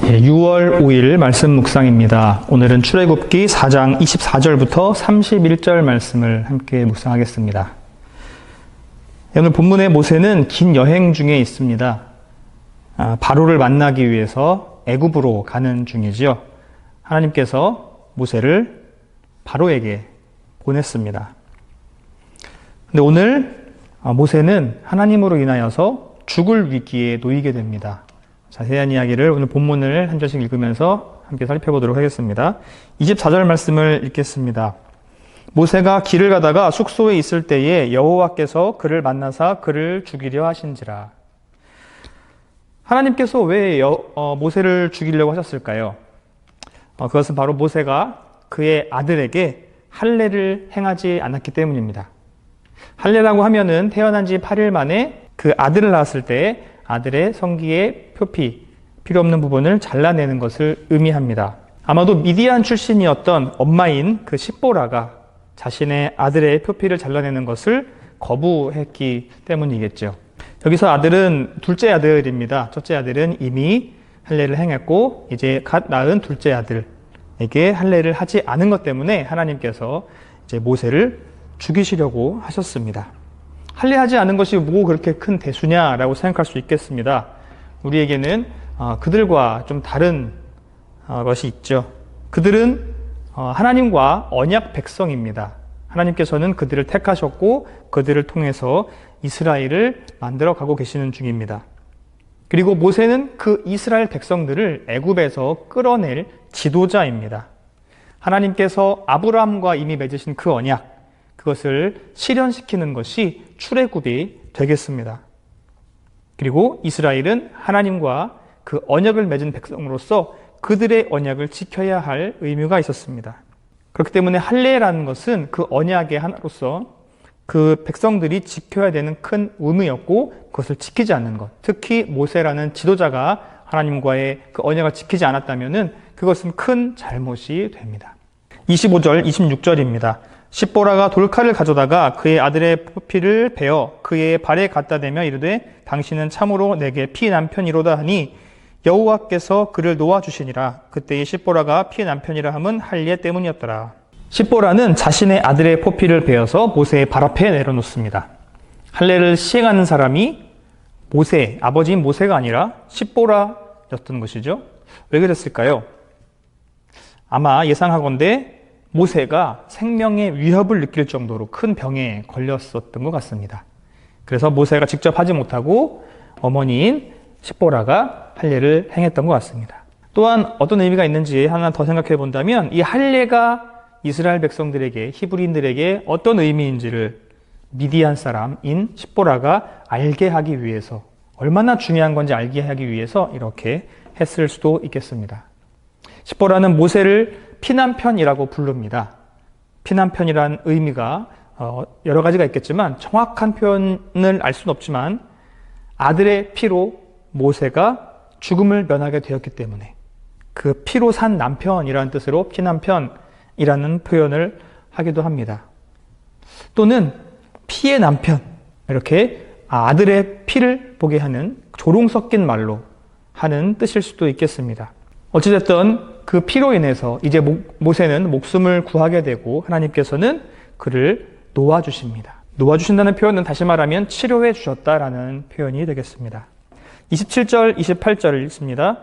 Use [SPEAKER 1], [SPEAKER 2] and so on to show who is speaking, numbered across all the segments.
[SPEAKER 1] 6월 5일 말씀 묵상입니다. 오늘은 출애굽기 4장 24절부터 31절 말씀을 함께 묵상하겠습니다. 오늘 본문의 모세는 긴 여행 중에 있습니다. 바로를 만나기 위해서 애굽으로 가는 중이지요. 하나님께서 모세를 바로에게 보냈습니다. 근데 오늘 모세는 하나님으로 인하여서 죽을 위기에 놓이게 됩니다. 자세한 이야기를 오늘 본문을 한 절씩 읽으면서 함께 살펴보도록 하겠습니다. 24절 말씀을 읽겠습니다. 모세가 길을 가다가 숙소에 있을 때에 여호와께서 그를 만나사 그를 죽이려 하신지라. 하나님께서 왜 모세를 죽이려고 하셨을까요? 그것은 바로 모세가 그의 아들에게 할례를 행하지 않았기 때문입니다. 할례라고 하면은 태어난 지 8일 만에 그 아들을 낳았을 때 아들의 성기의 표피, 필요 없는 부분을 잘라내는 것을 의미합니다. 아마도 미디안 출신이었던 엄마인 그 십보라가 자신의 아들의 표피를 잘라내는 것을 거부했기 때문이겠죠. 여기서 아들은 둘째 아들입니다. 첫째 아들은 이미 할례를 행했고 이제 갓 낳은 둘째 아들에게 할례를 하지 않은 것 때문에 하나님께서 이제 모세를 죽이시려고 하셨습니다. 할례하지 않은 것이 뭐 그렇게 큰 대수냐라고 생각할 수 있겠습니다. 우리에게는 그들과 좀 다른 것이 있죠. 그들은 하나님과 언약 백성입니다. 하나님께서는 그들을 택하셨고 그들을 통해서 이스라엘을 만들어 가고 계시는 중입니다. 그리고 모세는 그 이스라엘 백성들을 애굽에서 끌어낼 지도자입니다. 하나님께서 아브라함과 이미 맺으신 그 언약, 그것을 실현시키는 것이 출애굽이 되겠습니다. 그리고 이스라엘은 하나님과 그 언약을 맺은 백성으로서 그들의 언약을 지켜야 할 의무가 있었습니다. 그렇기 때문에 할례라는 것은 그 언약의 하나로서 그 백성들이 지켜야 되는 큰 의무였고 그것을 지키지 않는 것, 특히 모세라는 지도자가 하나님과의 그 언약을 지키지 않았다면 그것은 큰 잘못이 됩니다. 25절, 26절입니다. 십보라가 돌칼을 가져다가 그의 아들의 표피를 베어 그의 발에 갖다 대며 이르되 당신은 참으로 내게 피난 편이로다 하니 여호와께서 그를 놓아주시니라. 그때의 십보라가 피난 편이라 함은 할례 때문이었더라. 십보라는 자신의 아들의 표피를 베어서 모세의 발 앞에 내려놓습니다. 할례를 시행하는 사람이 모세, 아버지인 모세가 아니라 십보라였던 것이죠. 왜 그랬을까요? 아마 예상하건대 모세가 생명의 위협을 느낄 정도로 큰 병에 걸렸었던 것 같습니다. 그래서 모세가 직접 하지 못하고 어머니인 십보라가 할례를 행했던 것 같습니다. 또한 어떤 의미가 있는지 하나 더 생각해 본다면 이 할례가 이스라엘 백성들에게, 히브리인들에게 어떤 의미인지를 미디안 사람인 십보라가 알게 하기 위해서, 얼마나 중요한 건지 알게 하기 위해서 이렇게 했을 수도 있겠습니다. 십보라는 모세를 피난편이라고 부릅니다. 피난편이란 의미가 여러 가지가 있겠지만 정확한 표현을 알 수는 없지만 아들의 피로 모세가 죽음을 면하게 되었기 때문에 그 피로 산 남편이라는 뜻으로 피난편이라는 표현을 하기도 합니다. 또는 피의 남편, 이렇게 아들의 피를 보게 하는 조롱 섞인 말로 하는 뜻일 수도 있겠습니다. 어찌됐든 그 피로 인해서 이제 모세는 목숨을 구하게 되고 하나님께서는 그를 놓아주십니다. 놓아주신다는 표현은 다시 말하면 치료해 주셨다라는 표현이 되겠습니다. 27절, 28절을 읽습니다.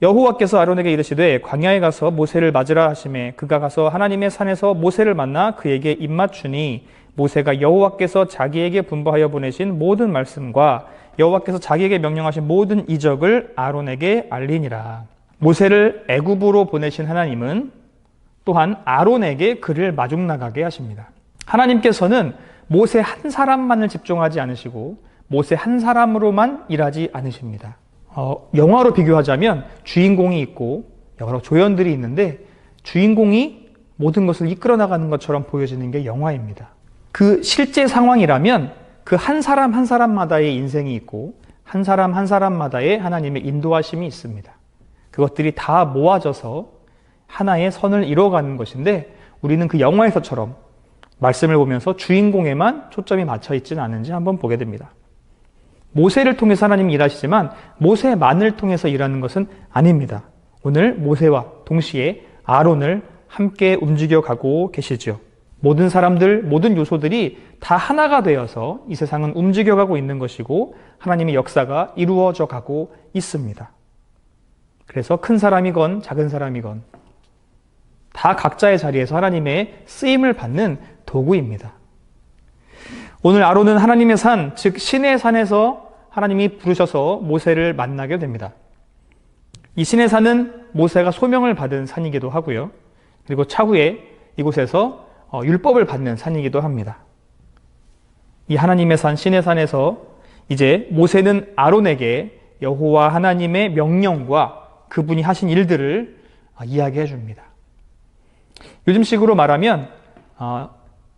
[SPEAKER 1] 여호와께서 아론에게 이르시되 광야에 가서 모세를 맞으라 하시매 그가 가서 하나님의 산에서 모세를 만나 그에게 입맞추니 모세가 여호와께서 자기에게 분부하여 보내신 모든 말씀과 여호와께서 자기에게 명령하신 모든 이적을 아론에게 알리니라. 모세를 애굽으로 보내신 하나님은 또한 아론에게 그를 마중나가게 하십니다. 하나님께서는 모세 한 사람만을 집중하지 않으시고 모세 한 사람으로만 일하지 않으십니다. 영화로 비교하자면 주인공이 있고 여러 조연들이 있는데 주인공이 모든 것을 이끌어 나가는 것처럼 보여지는 게 영화입니다. 그 실제 상황이라면 그 한 사람 한 사람마다의 인생이 있고 한 사람 한 사람마다의 하나님의 인도하심이 있습니다. 그것들이 다 모아져서 하나의 선을 이뤄가는 것인데 우리는 그 영화에서처럼 말씀을 보면서 주인공에만 초점이 맞춰 있지는 않은지 한번 보게 됩니다. 모세를 통해서 하나님이 일하시지만 모세만을 통해서 일하는 것은 아닙니다. 오늘 모세와 동시에 아론을 함께 움직여가고 계시죠. 모든 사람들, 모든 요소들이 다 하나가 되어서 이 세상은 움직여가고 있는 것이고 하나님의 역사가 이루어져 가고 있습니다. 그래서 큰 사람이건 작은 사람이건 다 각자의 자리에서 하나님의 쓰임을 받는 도구입니다. 오늘 아론은 하나님의 산, 즉 신의 산에서 하나님이 부르셔서 모세를 만나게 됩니다. 이 신의 산은 모세가 소명을 받은 산이기도 하고요. 그리고 차후에 이곳에서 율법을 받는 산이기도 합니다. 이 하나님의 산, 신의 산에서 이제 모세는 아론에게 여호와 하나님의 명령과 그분이 하신 일들을 이야기해 줍니다. 요즘식으로 말하면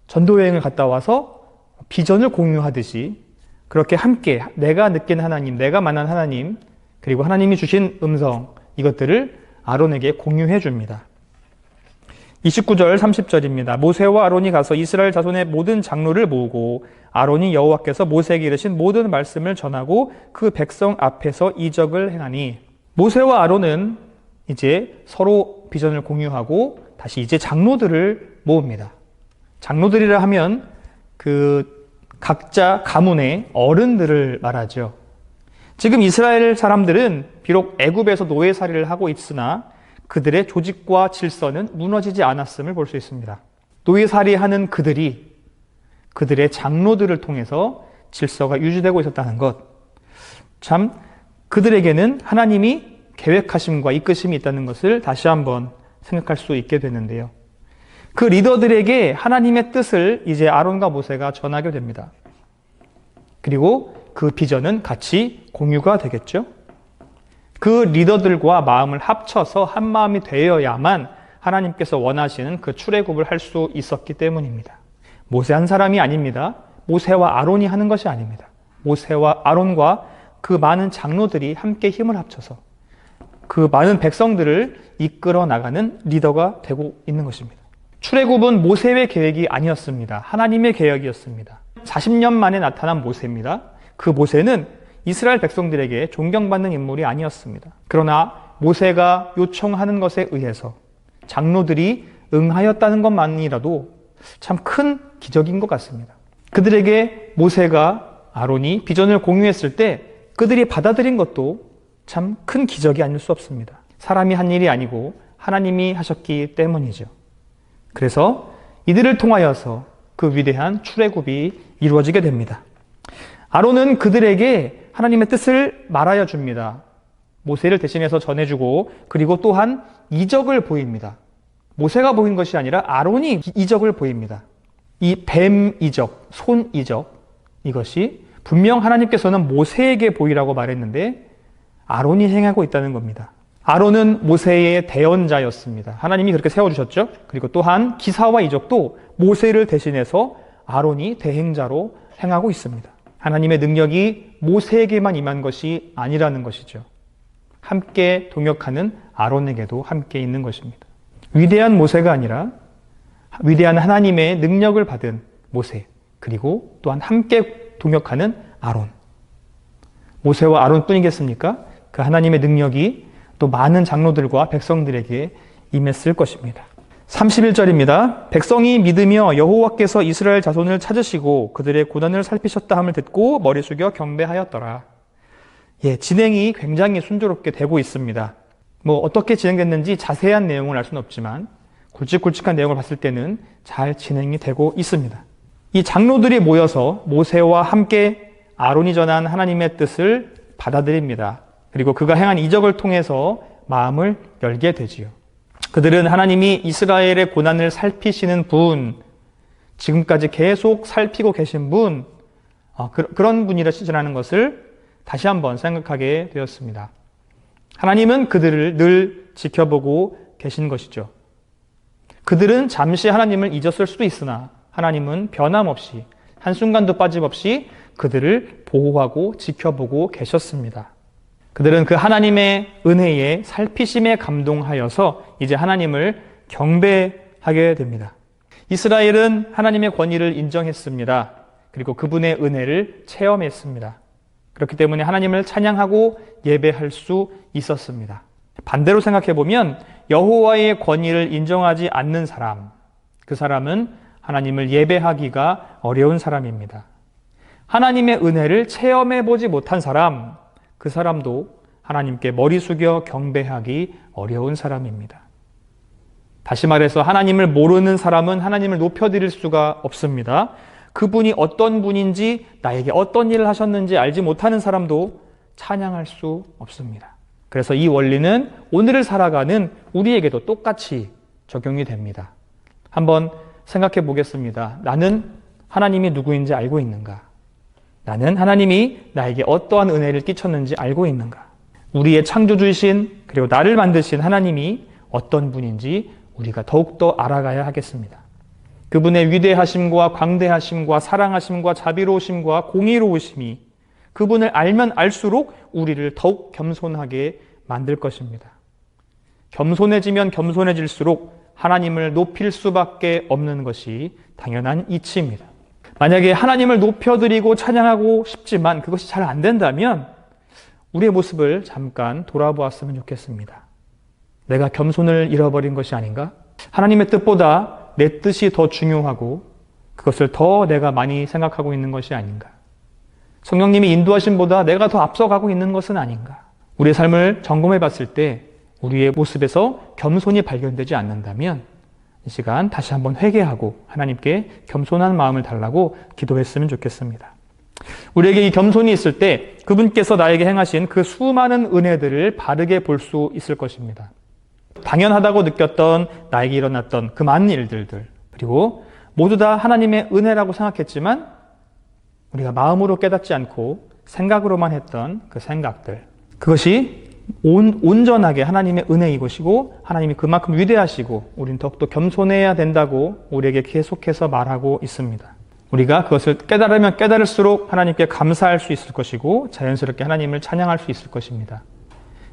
[SPEAKER 1] 전도여행을 갔다 와서 비전을 공유하듯이 그렇게 함께 내가 느낀 하나님, 내가 만난 하나님, 그리고 하나님이 주신 음성, 이것들을 아론에게 공유해 줍니다. 29절 30절입니다. 모세와 아론이 가서 이스라엘 자손의 모든 장로를 모으고 아론이 여호와께서 모세에게 이르신 모든 말씀을 전하고 그 백성 앞에서 이적을 행하니, 모세와 아론은 이제 서로 비전을 공유하고 다시 이제 장로들을 모읍니다. 장로들이라 하면 그 각자 가문의 어른들을 말하죠. 지금 이스라엘 사람들은 비록 애굽에서 노예살이를 하고 있으나 그들의 조직과 질서는 무너지지 않았음을 볼 수 있습니다. 노예살이하는 그들이 그들의 장로들을 통해서 질서가 유지되고 있었다는 것, 참 그들에게는 하나님이 계획하심과 이끄심이 있다는 것을 다시 한번 생각할 수 있게 되는데요. 그 리더들에게 하나님의 뜻을 이제 아론과 모세가 전하게 됩니다. 그리고 그 비전은 같이 공유가 되겠죠. 그 리더들과 마음을 합쳐서 한 마음이 되어야만 하나님께서 원하시는 그 출애굽을 할 수 있었기 때문입니다. 모세 한 사람이 아닙니다. 모세와 아론이 하는 것이 아닙니다. 모세와 아론과 그 많은 장로들이 함께 힘을 합쳐서 그 많은 백성들을 이끌어 나가는 리더가 되고 있는 것입니다. 출애굽은 모세의 계획이 아니었습니다. 하나님의 계획이었습니다. 40년 만에 나타난 모세입니다. 그 모세는 이스라엘 백성들에게 존경받는 인물이 아니었습니다. 그러나 모세가 요청하는 것에 의해서 장로들이 응하였다는 것만이라도 참 큰 기적인 것 같습니다. 그들에게 모세가 아론이 비전을 공유했을 때 그들이 받아들인 것도 참 큰 기적이 아닐 수 없습니다. 사람이 한 일이 아니고 하나님이 하셨기 때문이죠. 그래서 이들을 통하여서 그 위대한 출애굽이 이루어지게 됩니다. 아론은 그들에게 하나님의 뜻을 말하여 줍니다. 모세를 대신해서 전해주고, 그리고 또한 이적을 보입니다. 모세가 보인 것이 아니라 아론이 이적을 보입니다. 이 뱀 이적, 손 이적, 이것이 분명 하나님께서는 모세에게 보이라고 말했는데 아론이 행하고 있다는 겁니다. 아론은 모세의 대언자였습니다. 하나님이 그렇게 세워주셨죠. 그리고 또한 기사와 이적도 모세를 대신해서 아론이 대행자로 행하고 있습니다. 하나님의 능력이 모세에게만 임한 것이 아니라는 것이죠. 함께 동역하는 아론에게도 함께 있는 것입니다. 위대한 모세가 아니라 위대한 하나님의 능력을 받은 모세, 그리고 또한 함께 동역하는 아론. 모세와 아론뿐이겠습니까? 그 하나님의 능력이 또 많은 장로들과 백성들에게 임했을 것입니다. 31절입니다. 백성이 믿으며 여호와께서 이스라엘 자손을 찾으시고 그들의 고난을 살피셨다 함을 듣고 머리 숙여 경배하였더라. 진행이 굉장히 순조롭게 되고 있습니다. 어떻게 진행됐는지 자세한 내용을 알 수는 없지만 굵직굵직한 내용을 봤을 때는 잘 진행이 되고 있습니다. 이 장로들이 모여서 모세와 함께 아론이 전한 하나님의 뜻을 받아들입니다. 그리고 그가 행한 이적을 통해서 마음을 열게 되지요. 그들은 하나님이 이스라엘의 고난을 살피시는 분, 지금까지 계속 살피고 계신 분, 그런 분이라는 것을 다시 한번 생각하게 되었습니다. 하나님은 그들을 늘 지켜보고 계신 것이죠. 그들은 잠시 하나님을 잊었을 수도 있으나 하나님은 변함없이 한순간도 빠짐없이 그들을 보호하고 지켜보고 계셨습니다. 그들은 그 하나님의 은혜에 살피심에 감동하여서 이제 하나님을 경배하게 됩니다. 이스라엘은 하나님의 권위를 인정했습니다. 그리고 그분의 은혜를 체험했습니다. 그렇기 때문에 하나님을 찬양하고 예배할 수 있었습니다. 반대로 생각해 보면 여호와의 권위를 인정하지 않는 사람, 그 사람은 하나님을 예배하기가 어려운 사람입니다. 하나님의 은혜를 체험해 보지 못한 사람, 그 사람도 하나님께 머리 숙여 경배하기 어려운 사람입니다. 다시 말해서 하나님을 모르는 사람은 하나님을 높여드릴 수가 없습니다. 그분이 어떤 분인지, 나에게 어떤 일을 하셨는지 알지 못하는 사람도 찬양할 수 없습니다. 그래서 이 원리는 오늘을 살아가는 우리에게도 똑같이 적용이 됩니다. 한번 생각해 보겠습니다. 나는 하나님이 누구인지 알고 있는가? 나는 하나님이 나에게 어떠한 은혜를 끼쳤는지 알고 있는가? 우리의 창조주이신 그리고 나를 만드신 하나님이 어떤 분인지 우리가 더욱더 알아가야 하겠습니다. 그분의 위대하심과 광대하심과 사랑하심과 자비로우심과 공의로우심이 그분을 알면 알수록 우리를 더욱 겸손하게 만들 것입니다. 겸손해지면 겸손해질수록 하나님을 높일 수밖에 없는 것이 당연한 이치입니다. 만약에 하나님을 높여드리고 찬양하고 싶지만 그것이 잘 안 된다면 우리의 모습을 잠깐 돌아보았으면 좋겠습니다. 내가 겸손을 잃어버린 것이 아닌가? 하나님의 뜻보다 내 뜻이 더 중요하고 그것을 더 내가 많이 생각하고 있는 것이 아닌가? 성령님이 인도하심보다 내가 더 앞서가고 있는 것은 아닌가? 우리의 삶을 점검해 봤을 때 우리의 모습에서 겸손이 발견되지 않는다면 이 시간 다시 한번 회개하고 하나님께 겸손한 마음을 달라고 기도했으면 좋겠습니다. 우리에게 이 겸손이 있을 때 그분께서 나에게 행하신 그 수많은 은혜들을 바르게 볼 수 있을 것입니다. 당연하다고 느꼈던 나에게 일어났던 그 많은 일들들, 그리고 모두 다 하나님의 은혜라고 생각했지만 우리가 마음으로 깨닫지 않고 생각으로만 했던 그 생각들, 그것이 온전하게 하나님의 은혜인 것이고 하나님이 그만큼 위대하시고 우리는 더욱더 겸손해야 된다고 우리에게 계속해서 말하고 있습니다. 우리가 그것을 깨달으면 깨달을수록 하나님께 감사할 수 있을 것이고 자연스럽게 하나님을 찬양할 수 있을 것입니다.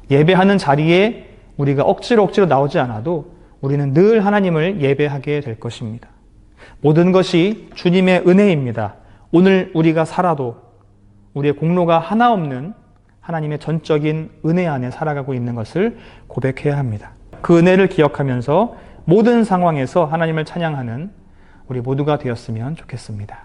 [SPEAKER 1] 예배하는 자리에 우리가 억지로 나오지 않아도 우리는 늘 하나님을 예배하게 될 것입니다. 모든 것이 주님의 은혜입니다. 오늘 우리가 살아도 우리의 공로가 하나 없는 하나님의 전적인 은혜 안에 살아가고 있는 것을 고백해야 합니다. 그 은혜를 기억하면서 모든 상황에서 하나님을 찬양하는 우리 모두가 되었으면 좋겠습니다.